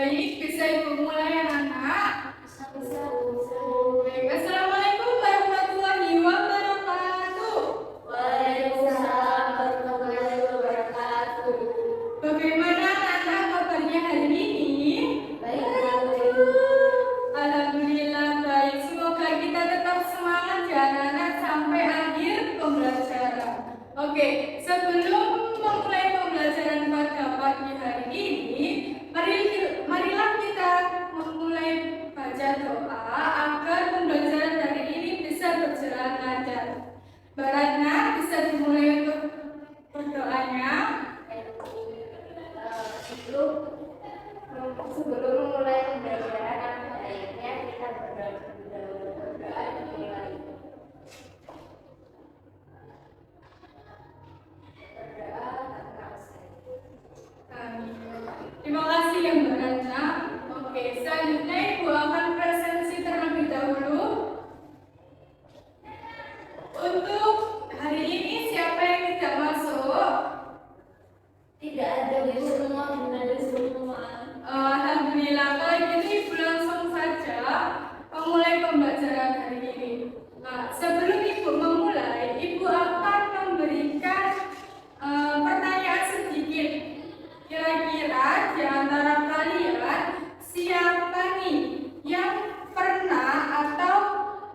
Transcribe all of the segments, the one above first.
Baik, bisa Ibu mulai anak-anak? Bisa. Baik, Assalamualaikum warahmatullahi wabarakatuh. Waalaikumsalam warahmatullahi wabarakatuh. Bagaimana anak-anak kabarnya hari ini? Baik. Alhamdulillah baik. Semoga kita tetap semangat ya anak-anak sampai akhir pembelajaran. Oke, sebelum memulai pembelajaran pada pagi hari ini, marilah kita memulai baca doa agar pembelajaran hari ini bisa berjalan lancar. Baratna bisa dimulai untuk berdoanya. Sebelum memulai pembelajaran, baiknya kita berdoa dimulai. Berdoa tentang Amin. Terima kasih ya Mbak Ratna. Oke, selanjutnya Ibu akan presentasi terlebih dahulu. Untuk hari ini siapa yang tidak masuk? tidak ada di semua, benar di semua. Alhamdulillah, kalau gitu Ibu langsung saja memulai pembelajaran hari ini. Nah, sebelum Ibu memulai, Ibu akan memberikan pertanyaan sedikit. Kira-kira di antara kalian siapa nih yang pernah atau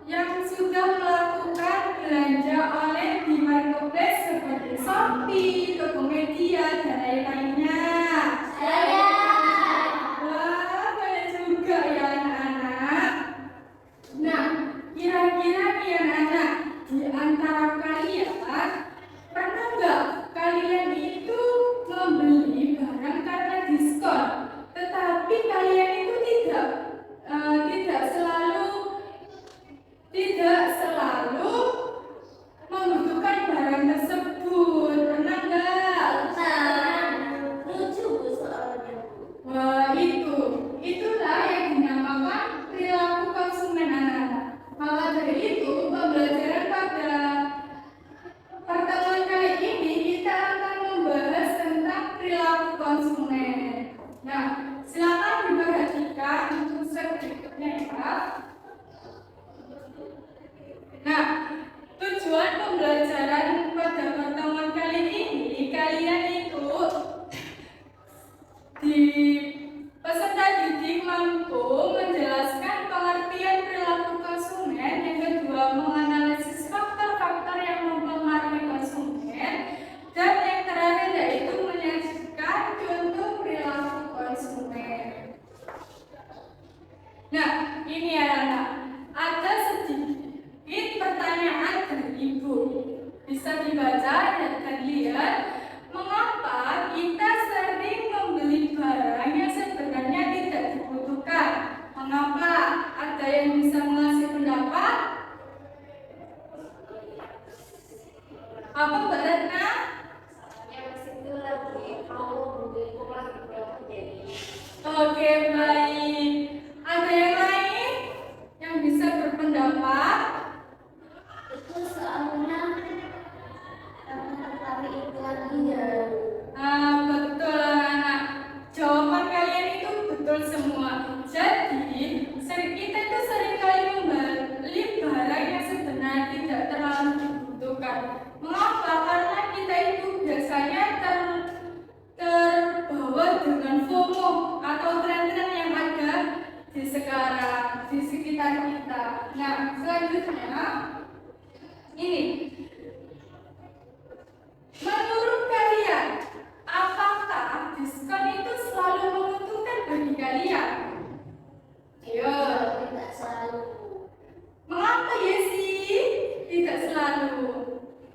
yang sudah melakukan belanja online di marketplace seperti Shopee, Tokopedia, dan lain-lainnya? Saya. Wah, banyak juga ya anak-anak. Nah, kira-kira nih anak-anak, di antara kalian pernah nggak kalian itu membeli barang karena diskon, tetapi kalian itu tidak selalu membutuhkan barang tersebut? Pernah nggak? Lucu soalnya. Wah, itulah yang dinamakan perilaku konsumen anak-anak. Maka dari itu, pembelajaran pada pertemuan kali ini kita akan membahas tentang perilaku konsumen. Nah, silakan diperhatikan untuk slide berikutnya ya. Nah, tujuan pembelajaran pada pertemuan kali ini, kalian itu di peserta didik mampu menjelaskan pengertian perilaku konsumen, yang kedua menganalisis faktor-faktor yang mempengaruhi konsumen, dan yang terakhir yaitu menyajikan contoh perilaku konsumen. Nah, ini ya anak, ada sedikit pertanyaan dari Ibu. Bisa dibaca dan lihat. Mengapa kita sering membeli barang yang sebenarnya tidak dibutuhkan? Mengapa? Ada yang bisa mengasih pendapat? Apa Mbak Ratna? Yang situ lagi mau beli lagi berapa jadi. Oke, baik. Ada yang lain yang bisa berpendapat? Itu soalnya kali itu lagi ya. Betul anak. Jawaban kalian itu betul semua. Jadi, kita itu seringkali membeli barang yang sebenarnya tidak terlalu dibutuhkan. Mengapa? Karena kita itu biasanya terbawa dengan FOMO atau tren-tren yang ada di sekarang, di sekitar kita. Nah, selanjutnya ini. Menurut kalian, apakah diskon itu selalu menguntungkan bagi kalian? Ayo. Tidak selalu. Mengapa ya sih? Tidak selalu.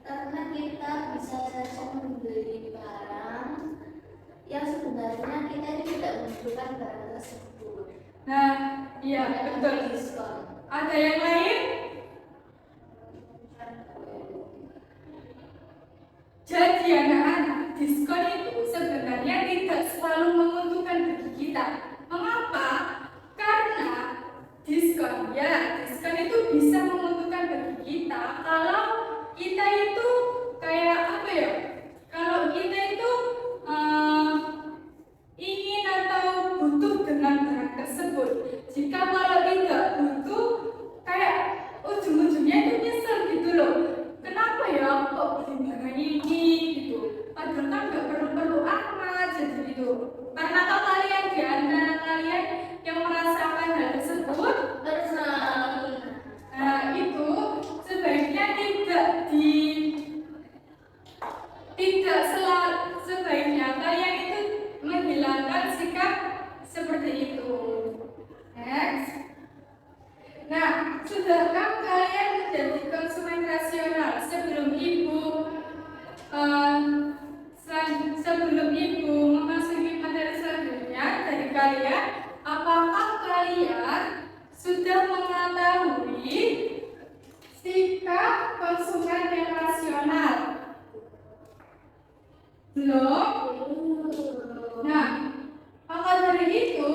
Karena kita bisa saja membeli barang yang sebenarnya kita tidak membutuhkan barang tersebut. Nah, iya betul. Diskon. Ada yang lain? Jadi anak-anak, diskon itu sebenarnya tidak selalu menguntungkan bagi kita. Mengapa? Karena diskon itu bisa menguntungkan bagi kita kalau kita itu kayak apa ya? Kalau kita itu ingin atau butuh dengan Belum? Belum. Nah, maka dari itu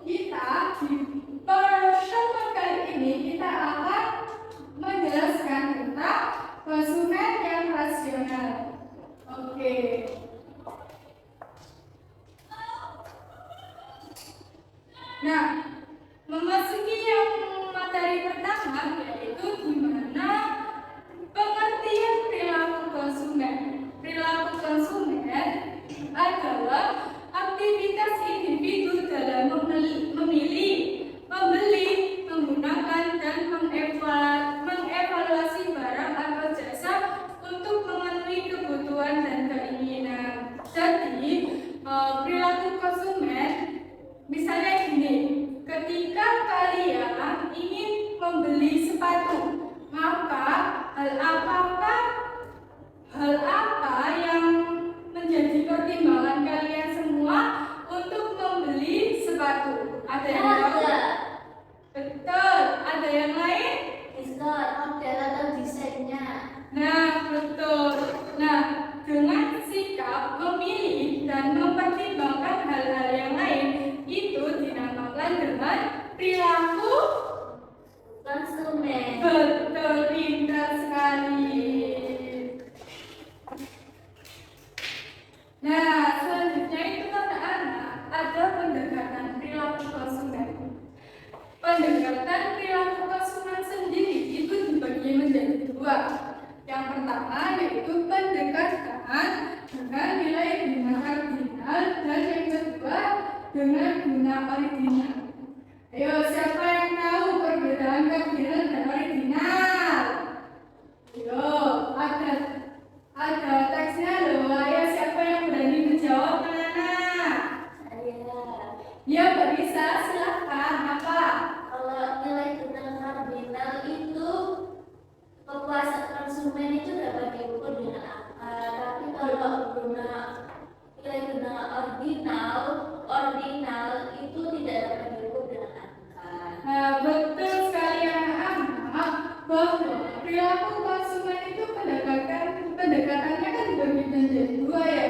kita di pertemuan kali ini kita akan menjelaskan tentang konsumen yang rasional. Oke. Nah, memasuki yang materi pertama yaitu gimana pengertian perilaku konsumen. Perilaku konsumen adalah aktivitas individu dalam memilih, membeli, menggunakan, dan mengevaluasi barang atau jasa untuk memenuhi kebutuhan dan keinginan. Jadi, perilaku konsumen misalnya gini, ketika kalian ingin membeli sepatu, maka hal apa yang menjadi pertimbangan kalian semua untuk membeli sepatu? Ada yang tahu? Betul. Ada yang lain? Diskon, model atau desainnya. Nah, betul. Nah, dengan sikap memilih dan mempertimbangkan hal-hal yang lain, itu dinamakan dengan perilaku Konsumen. betul, pintar sekali. Nah, selanjutnya itu anak-anak ada pendekatan perilaku konsumen. Pendekatan perilaku konsumen sendiri itu dibagi menjadi dua. Yang pertama yaitu pendekatan dengan nilai guna kardinal dan yang kedua dengan guna original. Ayo, siapa yang tahu perbedaan kardinal dan original? Ayo, ada teksnya loh. Ayo, siapa yang berani menjawab, anak-anak? Saya. Ya, bisa, silakan. Apa? Kalau nilai guna kardinal itu kepuasan konsumen itu dapat diukur dengan angka. Tapi kalau nilai guna ordinal itu tidak dapat diukur dengan angka. Nah, betul sekali anak-anak bahwa perilaku konsumen itu pendekatannya kan dibagi menjadi dua ya,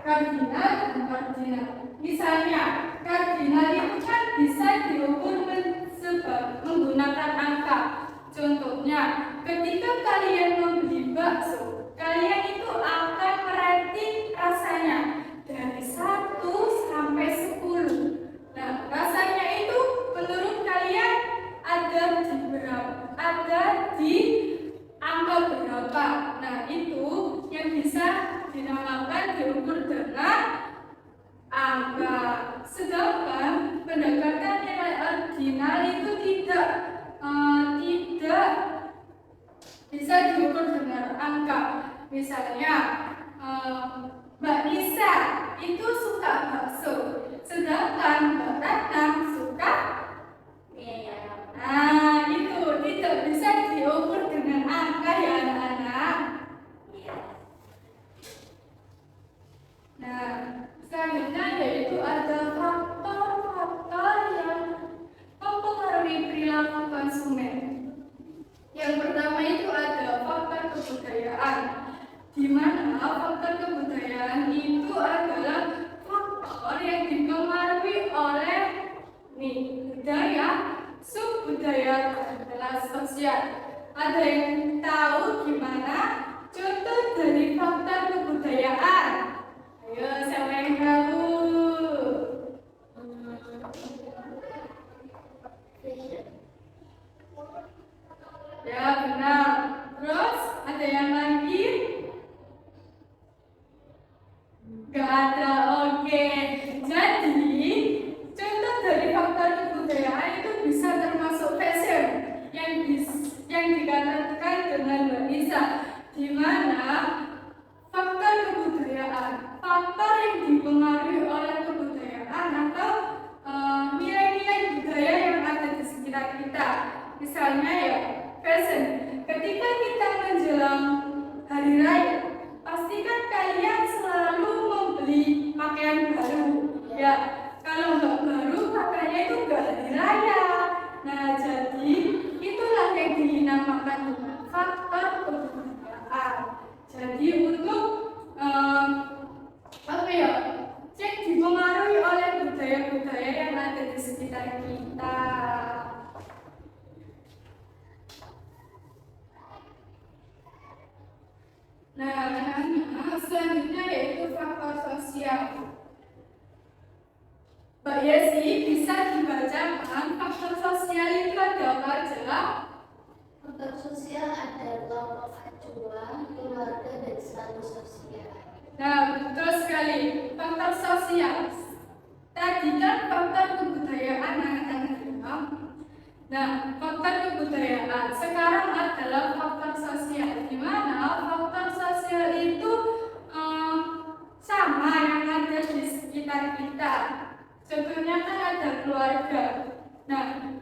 kardinal dan marginal. Misalnya, kardinal itu kan bisa diukur menggunakan angka. Contohnya, ketika kalian membeli bakso, kalian itu akan merating rasanya dari 1 sampai 10. Nah, rasanya itu menurut kalian ada di angka berapa? Nah, itu yang bisa dinamakan diukur dengan angka. Sedangkan pendekatan nilai ordinal itu tidak bisa diukur dengan angka. Misalnya, Mbak Nisa itu suka bakso, sedangkan Mbak Ratna suka nah, itu tidak bisa diukur dengan angka ya anak-anak. Nah, selanjutnya yaitu ada faktor-faktor yang mempengaruhi perilaku konsumen. Yang pertama itu ada faktor kebudayaan, di mana faktor kebudayaan itu adalah faktor yang dipengaruhi oleh budaya, subbudaya, dan kelas sosial. Ada yang tahu gimana contoh dari faktor kebudayaan? Ayo, siapa yang tahu? Ya, benar. Terus ada yang lagi? Gak ada. Oke. Jadi contoh dari faktor kebudayaan itu bisa termasuk fashion yang dikatakan dengan Mbak Nisa, di mana faktor kebudayaan, faktor yang dipengaruhi oleh kebudayaan atau nilai-nilai budaya yang ada di sekitar kita. Misalnya ya, fashion. Ketika kita menjelang hari raya, pastikan kalian selalu membeli pakaian baru. Ya, kalau nggak baru, pakaiannya itu nggak hari raya. Nah, jadi itulah yang dinamakan faktor kebudayaan. Jadi untuk Ya sih, bisa dibacakan faktor sosial itu ada apa aja? Faktor sosial ada kelompok acuan, keluarga, dan status sosial. Nah, betul sekali. Faktor sosial. Tadi kan faktor kebudayaan anak-anak ya. Nah, faktor kebudayaan sekarang adalah faktor sosial. Di mana faktor sosial itu sama yang ada di sekitar kita. Contohnya kan ada keluarga. Nah,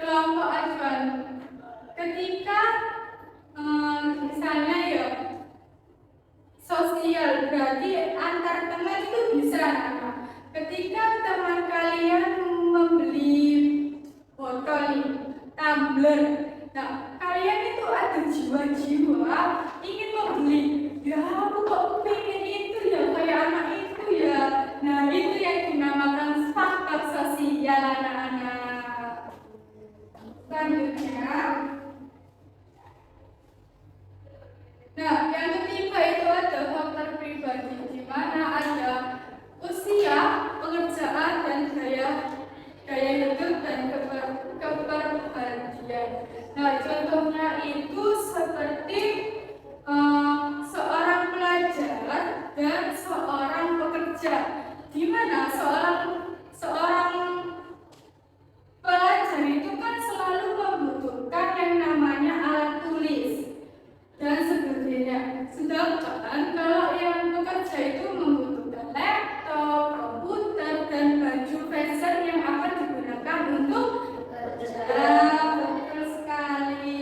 kelompok acuan. Ketika misalnya ya sosial berarti antar teman itu bisa nah, ketika teman kalian membeli botol nih, tumbler, nah kalian itu ada jiwa-jiwa ingin membeli, ya aku kok pengen itu ya kayak anak itu ya. Nah itu yang dinamakan faktor sosial anak-anak. Selanjutnya, nah yang ketiga itu ada faktor pribadi, di mana ada usia, pekerjaan, dan gaya hidup dan kepribadian. Nah contohnya itu seperti seorang pelajar dan seorang pekerja, di mana seorang pelajar itu kan selalu membutuhkan yang namanya alat tulis dan sebagainya. Sedangkan kalau yang bekerja itu membutuhkan laptop, komputer, dan baju fashion yang akan digunakan untuk bekerja. Betul sekali.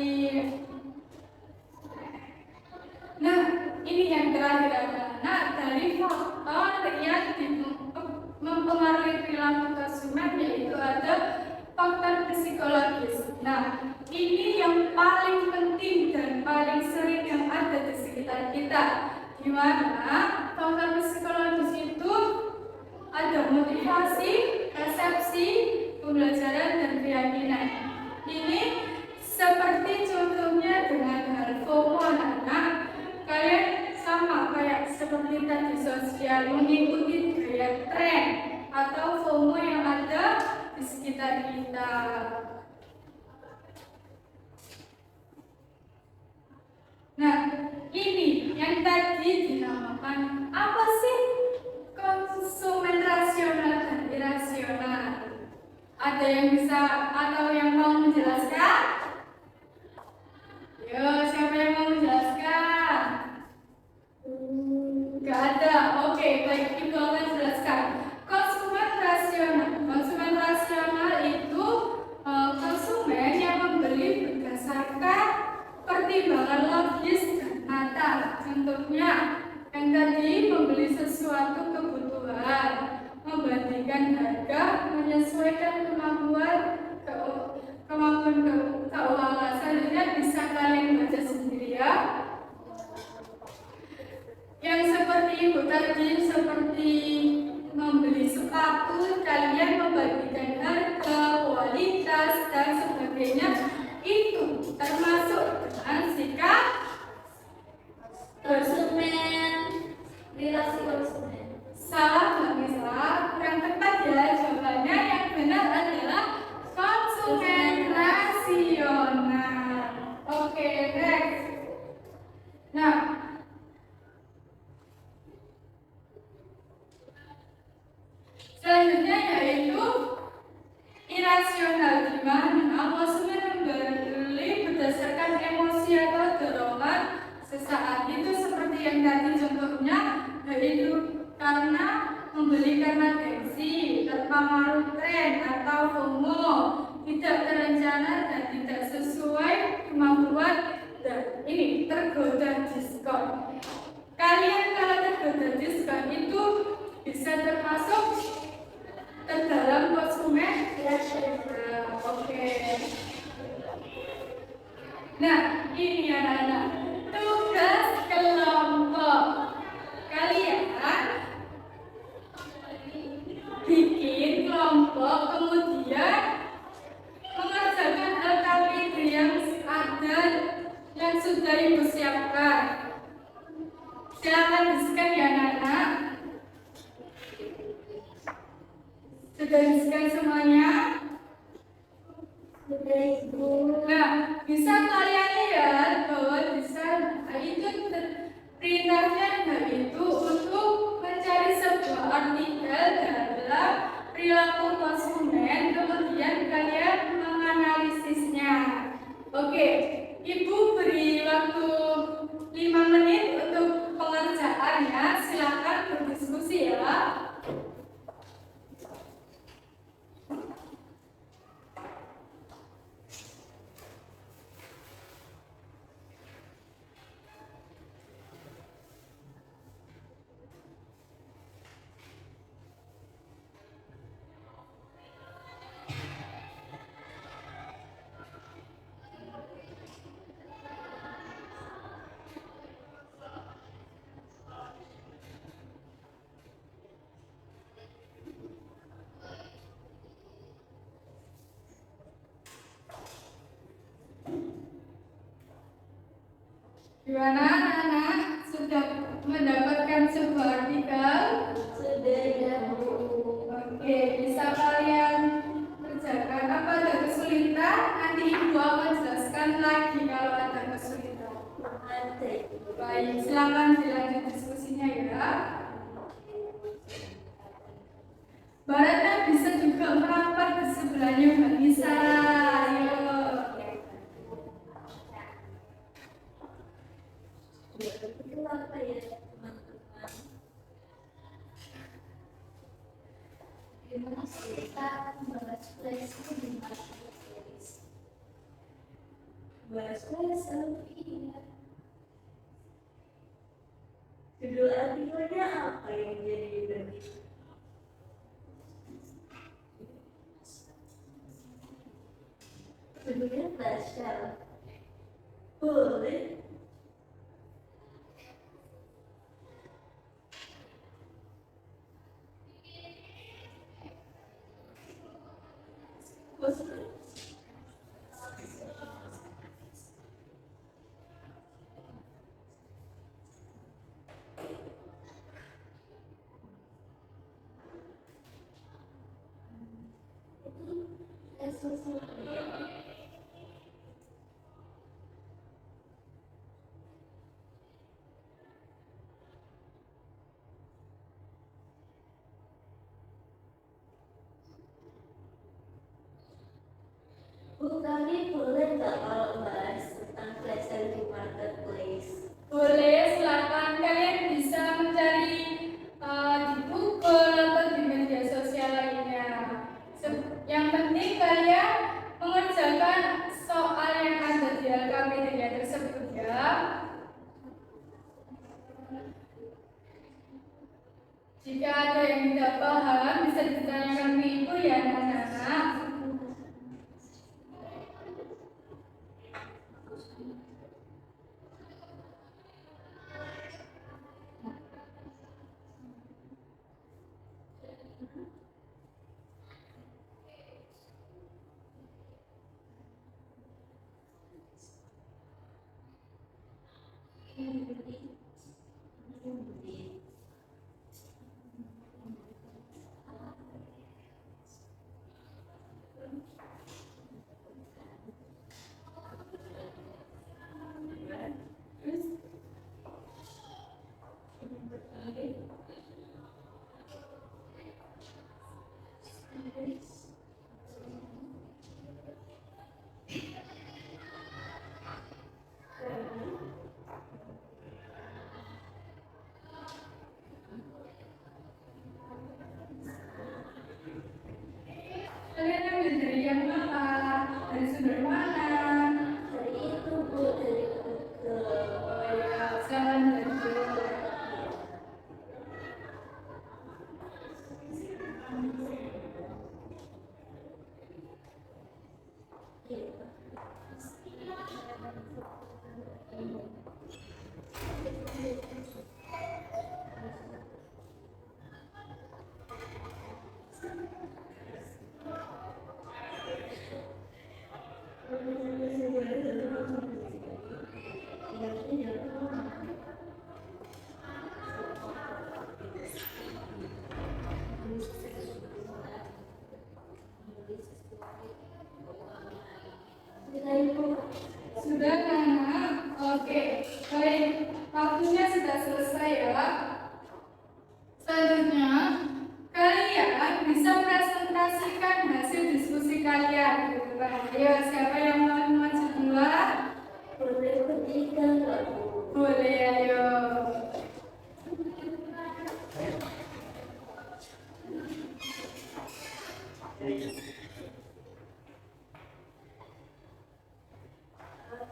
Nah, ini yang terakhir anak-anak dari faktor yang mempengaruhi perilaku konsumen, yaitu ada faktor psikologis. Nah, ini yang paling penting dan paling sering yang ada di sekitar kita, di mana faktor psikologis itu ada motivasi, persepsi, pembelajaran, dan keyakinan. Ini seperti contohnya dengan hal FOMO anak-anak, kalian sama kayak seperti tadi sosial mengikuti gaya tren atau FOMO yang ada di sekitar kita. Nah, ini yang tadi dinamakan apa sih? Konsumen rasional dan irasional. Ada yang bisa atau yang mau menjelaskan? Yo, siapa yang mau menjelaskan? Gak ada. Oke, baik, Ibu akan jelaskan. Konsumen rasional itu konsumen yang membeli berdasarkan pertimbangan logis dan matang. Contohnya, yang tadi membeli sesuatu kebutuhan, membandingkan harga, menyesuaikan kemampuan keuangan. Selanjutnya bisa kalian baca sendiri ya. Yang seperti itu tadi, seperti membeli sepatu, kalian membandingkan harga, kualitas, dan sebagainya. Itu termasuk dengan sikap Konsumen, perilaku konsumen. salah nggak bisa, kurang tepat ya jawabannya. Yang benar adalah konsumen rasional. Oke, next. Nah, selanjutnya yaitu irasional, di mana konsumen membeli berdasarkan emosi atau dorongan sesaat. Itu seperti yang tadi contohnya, yaitu karena membeli karena gengsi, terpengaruh tren atau FOMO, tidak terencana dan tidak sesuai kemampuan, dan ini tergoda diskon. Kalian kalau tergoda diskon itu bisa termasuk terdalam konsumen rasional. Oke. Nah, ini anak-anak, tugas kelompok kalian bikin kelompok, kemudian mengerjakan LKPD yang ada, yang sudah Ibu siapkan. Silakan di-scan ya anak-anak. Sudah diisikan semuanya? Sudah Ibu. Nah, bisa kalian lihat bahwa di sana itu perintahnya yaitu untuk mencari sebuah artikel dalam perilaku konsumen, kemudian kalian menganalisisnya. Oke, Ibu beri waktu 5 menit untuk pengerjaannya. Silakan berdiskusi ya. Gimana anak-anak, sudah mendapatkan sebuah artikel? Sudah ya Bu. Oke, bisa kalian kerjakan. Apa ada kesulitan? Nanti Ibu akan jelaskan lagi kalau ada kesulitan. Ada Ibu. Baik, silakan dilanjut diskusinya ya. Baratnya bisa juga merapat ke sebelahnya Mbak Nisa. Ayo. Itu apa ya teman-teman? Gimana sih kita membahas flash di series? Bahas flash iya. Judul artikelnya apa yang jadi begitu? Judulnya baca. Boleh. Bu, kami boleh nggak kalau bahas tentang flash sale di marketplace? Boleh, silakan kalian bisa mencari di Google atau di media sosial lainnya. Yang penting kalian mengerjakan soal yang ada di LKPD tersebut ya. Jika ada yang tidak paham bisa ditanyakan ke Ibu ya anak-anak. Kalian ambil dari yang mana? Dari sumber mana? Dari itu Bu, dari Google. Oh ya, silakan lanjut. Sudah Nana? Oke, baik. Waktunya sudah selesai ya. Selanjutnya, kalian bisa presentasikan hasil diskusi kalian. Gitu kan? Ayo, siapa yang mau maju duluan? Boleh bertiga nggak Bu? Boleh, ayo.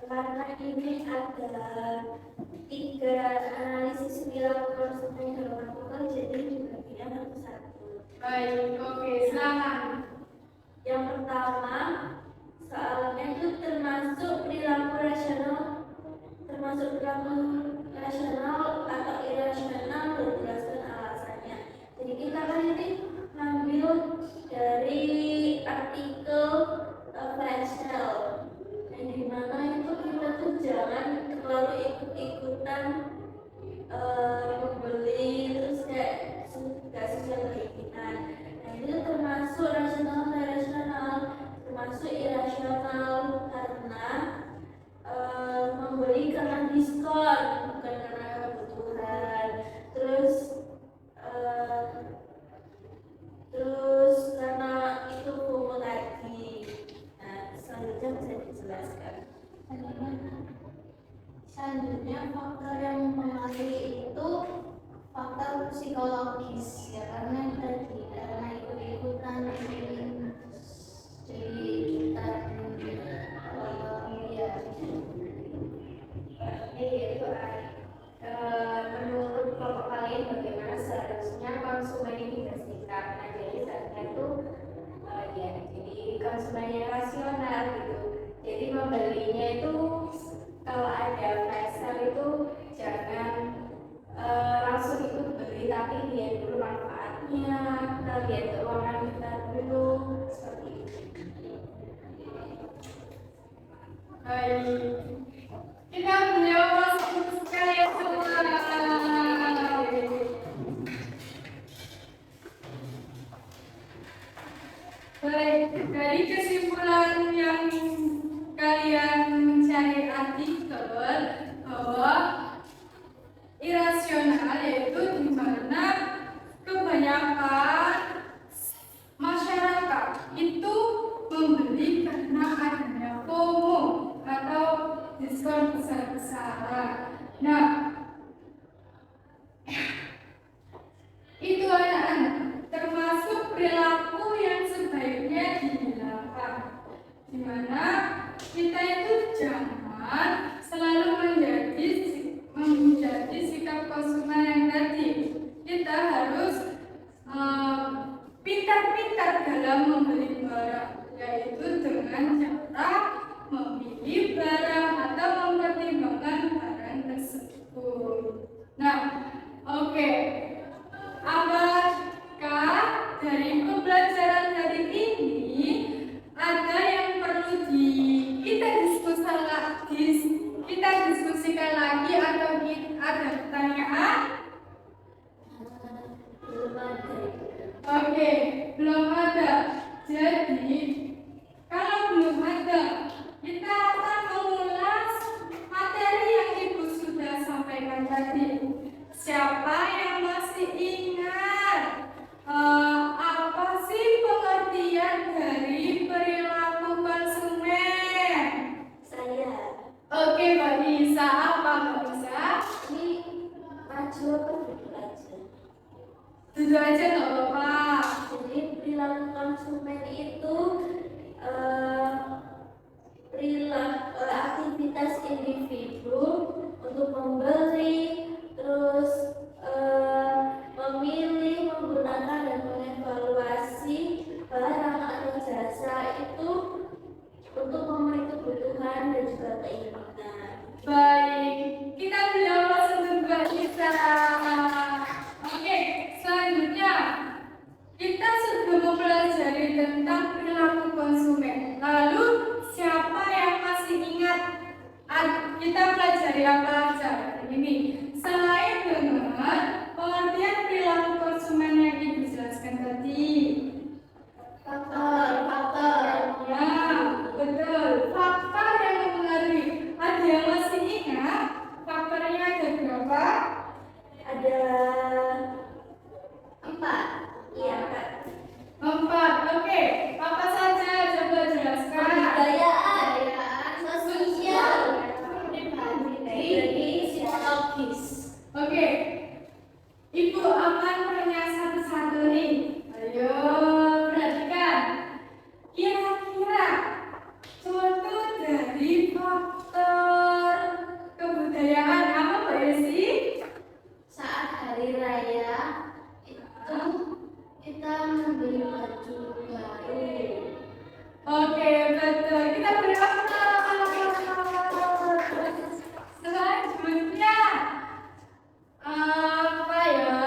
Karena ini ada 3 analisis perilaku konsumen yang dilakukan, jadi dibagikan satu-satu. Baik, oke, silakan. Yang pertama, soalnya itu termasuk perilaku rasional atau irasional, berdasarkan alasannya. Jadi kita kan ini ngambil dari artikel Fashel, yang dimana itu kita tuh jangan terlalu ikut-ikutan membeli terus kayak gak sesuai keinginan. Nah itu termasuk rasional dan irasional, termasuk irasional karena membeli karena diskon bukan karena kebutuhan. Terus karena itu FOMO tadi. Nah selanjutnya bisa dijelaskan. Selanjutnya faktor yang mempengaruhi itu faktor psikologis ya, karena tadi karena ikut-ikutan ingin jadi ikutan ya. Yaitu menurut kelompok kalian bagaimana seharusnya konsumen ini bersikap. Nah jadi saatnya itu ya jadi konsumen yang rasional gitu. Jadi membelinya itu kalau ada flash sale itu jangan langsung ikut beli, tapi lihat dulu manfaatnya, kita lihat keuangan kita dulu seperti itu. Baik. Kita beliau masuk sekalian semua. Baik, dari kesimpulan yang kalian mencari artikel bahwa irasional yaitu di mana kebanyakan masyarakat itu membeli karena adanya FOMO atau diskon besar-besaran. Nah, itu anak-anak termasuk perilaku yang sebaiknya dihilangkan, di mana kita itu jangan selalu menjadi sikap konsumen yang tadi. Kita harus pintar-pintar dalam membeli barang, yaitu dengan cara memilih barang atau mempertimbangkan barang tersebut. Nah, oke. Apakah dari pembelajaran hari ini ada yang perlu kita diskusikan lagi atau ada pertanyaan? Belum ada. Oke, belum ada. Jadi, kalau belum ada, kita akan mengulas materi yang Ibu sudah sampaikan tadi. Siapa yang masih ingat apa sih pengertian dari perilaku konsumen? Saya Oke, Mbak Nisa, apa Mbak Nisa? ini maju apa duduk aja. Duduk aja nggak apa-apa. Jadi perilaku konsumen itu perilaku aktivitas individu untuk membeli, terus memilih, menggunakan dan mengevaluasi barang atau jasa itu untuk memenuhi kebutuhan dan juga keinginan. Baik, kita beliau langsung ke Mbak Nisa. Oke, selanjutnya kita sudah mempelajari tentang perilaku konsumen. Lalu siapa yang masih ingat kita pelajari apa aja ini? Selain dengan pengertian perilaku konsumen yang Ibu jelaskan tadi. Faktor Ya, betul. Faktor yang satu nih. Ayo perhatikan. Kira-kira contoh dari faktor kebudayaan apa Mbak Yesi? Saat hari raya itu kita membeli baju baru. Oke, betul. Kita beri aplaus. Selanjutnya, apa ya?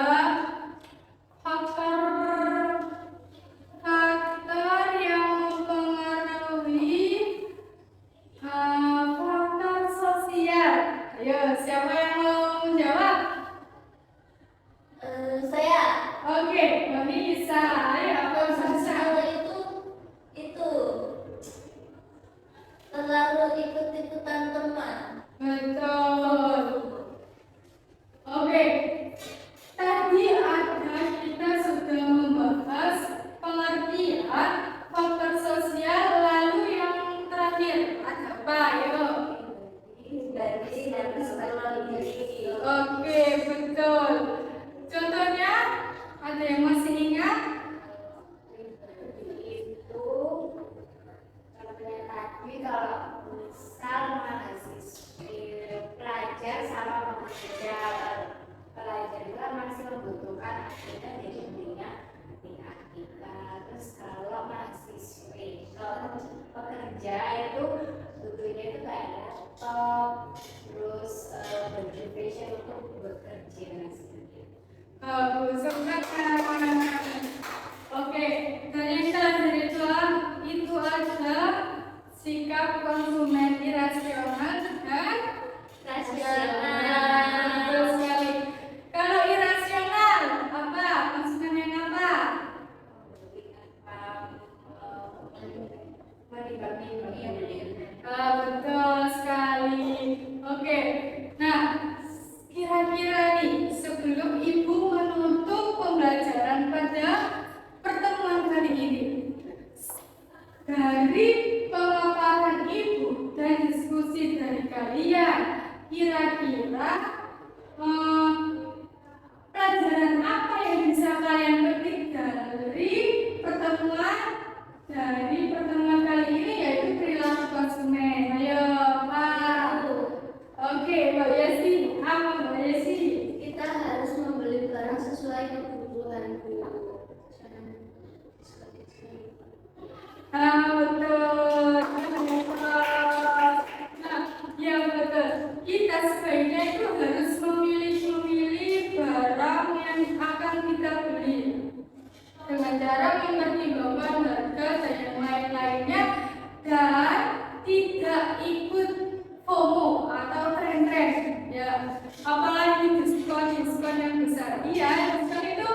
Faktor yang mempengaruhi faktor sosial. Ayo, siapa yang mau menjawab? Saya Oke, Mbak Nisa. Ayo, apa sosial itu terlalu ikut-ikutan teman. betul. Oke, tadi kita sudah membahas pengertian faktor sosial, lalu yang terakhir ada apa? Ayo. dan psikologi. Oke, betul. Contohnya, ada yang masih ingat? Itu tadi kalau misal pelajar sama pekerja, pelajar itu kan masih membutuhkan aktivitas, jadi intinya aktivitas. Terus kalau mahasiswi, kalau pekerja itu butuhnya itu kayak laptop, terus baju fashion untuk bekerja. Sebentar. Oke, dan yang terakhir itu adalah sikap konsumen irasional dan Rasional. Betul sekali. Kalau irasional, apa? Konsumen yang apa? Betul sekali. Oke, nah kira-kira nih sebelum Ibu menutup pembelajaran pada pertemuan kali ini, dari pemaparan Ibu dan diskusi dari kalian, kira-kira pelajaran apa yang bisa kalian petik dari pertemuan kali ini, yaitu perilaku konsumen. Ayo, Pak. Oke, Mbak Yesi. Apa Mbak Yesi? Kita harus membeli barang sesuai kebutuhan. Betul. Nah, ya betul. Kita sebaiknya itu harus memilih barang yang akan kita beli dengan cara mempertimbangkan harga dan yang lain-lainnya, dan tidak ikut FOMO atau tren-tren. Ya, apalagi diskon yang besar. Iya, diskon itu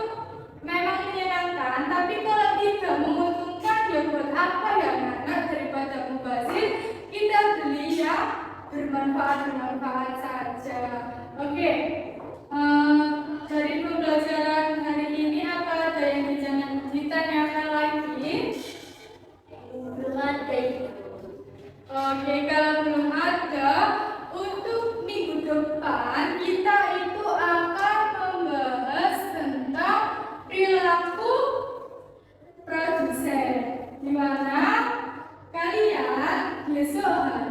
memang menyenangkan, tapi kalau tidak menguntungkan, ya buat apa ya anak? Daripada mubazir, kita beli yang bermanfaat saja. Oke, dari pembelajaran hari ini apa ada yang ditanyakan lagi? Belum ada. Oke, kalau belum ada, untuk minggu depan kita itu akan membahas tentang perilaku produsen, di mana kalian besok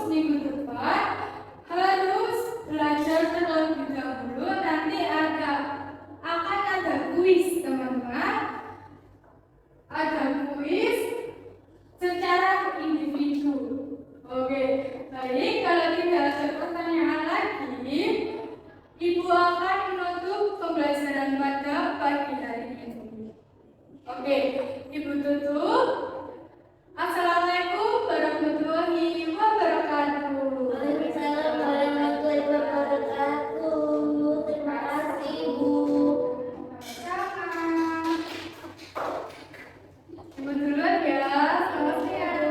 minggu depan harus belajar terlebih dahulu. Nanti akan ada kuis, teman-teman. Ada kuis secara individu. Oke, baik. Kalau tidak ada pertanyaan lagi, Ibu akan menutup pembelajaran pada pagi hari ini. Oke, Ibu tutup. Assalamualaikum warahmatullahi wabarakatuh. Waalaikumsalam warahmatullahi wabarakatuh. Terima kasih Ibu. Sama. Ibu duluan ya. Selamat siang.